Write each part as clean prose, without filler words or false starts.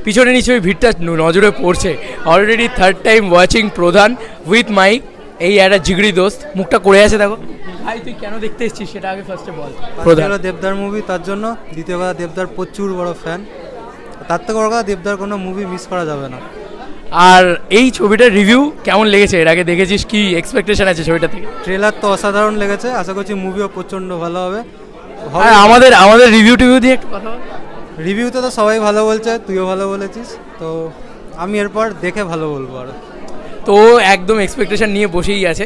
পিছনে নিশ্চয়ই ভিড়টা নজরে পড়ছে। অলরেডি থার্ড টাইম ওয়াচিং প্রধান উইথ মাই এই একটা জিগড়ি দোস্ত, মুখটা করে আছে দেখো। ভাই তুই কেন দেখতে এসেছিস সেটা আগে ফার্স্টে বল। প্রধান দেবদার মুভি, তার জন্য। দ্বিতীয় কথা দেবদার প্রচুর বড় ফ্যান, তার থেকে বড় কথা দেবদার কোনো মুভি মিস করা যাবে না। আর এই ছবিটার রিভিউ কেমন লেগেছে? এর আগে দেখেছিস, কি এক্সপেকটেশন আছে ছবিটা থেকে? ট্রেলার তো অসাধারণ লেগেছে, আশা করছি মুভিও প্রচণ্ড ভালো হবে। আমাদের রিভিউ দিয়ে একটু কথা বল। রিভিউতে তো সবাই ভালো বলছে, তুইও ভালো বলেছিস, তো আমি এরপর দেখে ভালো বলবো। আর তো একদম এক্সপেকটেশন নিয়ে বসেই আছে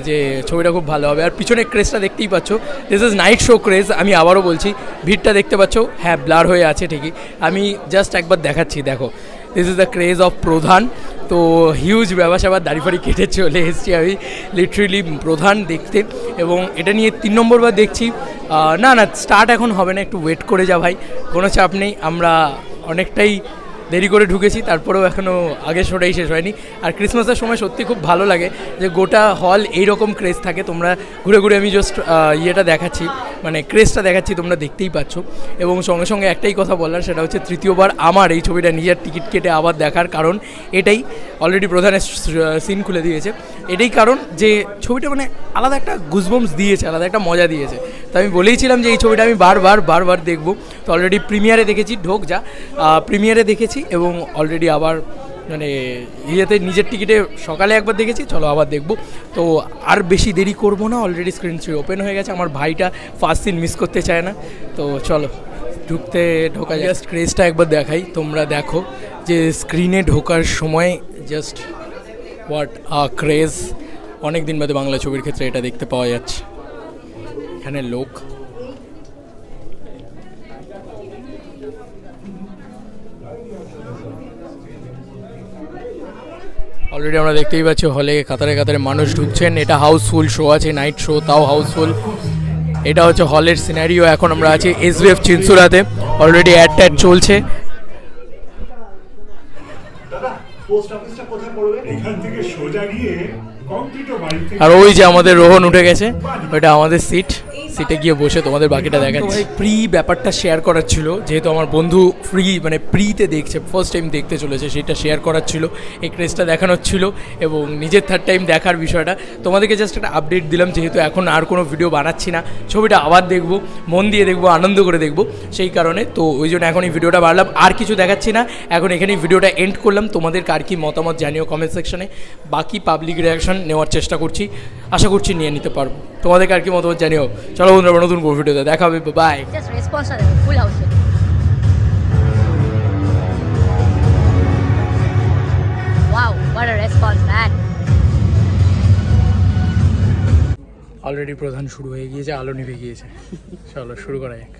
যে ছবিটা খুব ভালো হবে। আর পিছনে ক্রেজটা দেখতেই পাচ্ছ, this is night show craze. আমি আবারও বলছি, ভিড়টা দেখতে পাচ্ছ, হ্যাঁ ব্লার হয়ে আছে ঠিকই, আমি জাস্ট একবার দেখাচ্ছি, দেখো this is the craze of প্রধান। তো হিউজ ব্যবসা, আবার দাড়ি কেটে চলে এসেছি আমি লিটারেলি প্রধান দেখতে, এবং এটা নিয়ে 3 নম্বরবার দেখছি। না স্টার্ট এখন হবে না, একটু ওয়েট করে যা ভাই, কোনো চাপ নেই। আমরা অনেকটাই দেরি করে ঢুকেছি, তারপরেও এখনও আগের শোটাই শেষ হয়নি। আর ক্রিসমাসের সময় সত্যি খুব ভালো লাগে যে গোটা হল এইরকম ক্রেজ থাকে। তোমরা ঘুরে ঘুরে আমি জাস্ট ইয়েটা দেখাচ্ছি, মানে ক্রেজটা দেখাচ্ছি, তোমরা দেখতেই পাচ্ছ। এবং সঙ্গে সঙ্গে একটাই কথা বলার, সেটা হচ্ছে তৃতীয়বার আমার এই ছবিটা নিজের টিকিট কেটে আবার দেখার কারণ এটাই। অলরেডি প্রধানের সিন খুলে দিয়েছে, এটাই কারণ যে ছবিটা মানে আলাদা একটা গুজবম্স দিয়েছে, আলাদা একটা মজা দিয়েছে। তো আমি বলেইছিলাম যে এই ছবিটা আমি বারবার দেখবো। তো অলরেডি প্রিমিয়ারে দেখেছি, প্রিমিয়ারে দেখেছি, এবং অলরেডি আবার মানে ইয়েতে নিজের টিকিটে সকালে একবার দেখেছি, চলো আবার দেখবো। তো আর বেশি দেরি করবো না, অলরেডি স্ক্রিন ওপেন হয়ে গেছে। আমার ভাইটা ফার্স্ট সিন মিস করতে চায় না, তো চলো ঢোকা জাস্ট ক্রেজটা একবার দেখাই। তোমরা দেখো যে স্ক্রিনে ঢোকার সময় জাস্ট হোয়াট ক্রেজ। অনেক দিন বাদে বাংলা ছবির ক্ষেত্রে এটা দেখতে পাওয়া যাচ্ছে। এখানে লোক অলরেডি আমরা দেখতেই পাচ্ছি, হলে কাতারে কাতারে মানুষ ঢুকছেন। এটা হাউসফুল শো আছে, নাইট শো, তাও হাউসফুল। এটা হচ্ছে হলের সিনারিও। এখন আমরা আছি SBF চিনসুরাতে, অলরেডি অ্যাড চলছে। আর ওই যে আমাদের রোহন উঠে গেছে, ওইটা আমাদের সিটে গিয়ে বসে তোমাদের বাকিটা দেখাচ্ছি। প্রি ব্যাপারটা শেয়ার করার ছিল, যেহেতু আমার বন্ধু মানে প্রিতে দেখছে, ফার্স্ট টাইম দেখতে চলেছে, সেটা শেয়ার করার ছিল, এই ক্রেজটা দেখানোর ছিল, এবং নিজের থার্ড টাইম দেখার বিষয়টা তোমাদেরকে জাস্ট একটা আপডেট দিলাম। যেহেতু এখন আর কোনো ভিডিও বানাচ্ছি না, ছবিটা আবার দেখবো, মন দিয়ে দেখবো, আনন্দ করে দেখবো, সেই কারণে তো ওই জন্য এখন এই ভিডিওটা বাড়লাম। আর কিছু দেখাচ্ছি না, এখন এখানেই ভিডিওটা এন্ড করলাম। তোমাদের কার কি মতামত জানিও কমেন্ট সেকশনে, বাকি পাবলিক রিয়াকশন নেওয়ার চেষ্টা করছি, আশা করছি নিয়ে নিতে পারবো। তোমাদের কার কি মতামত জানিও। চলো বন্ধুরা, নতুন কোনো ভিডিওতে দেখা হবে, বাই। জাস্ট রেসপন্স আছে full house. Wow, what a response man. Already প্রধান শুরু হয়ে গিয়েছে, আলো নিভে গিয়েছে, চলো শুরু করা যাক।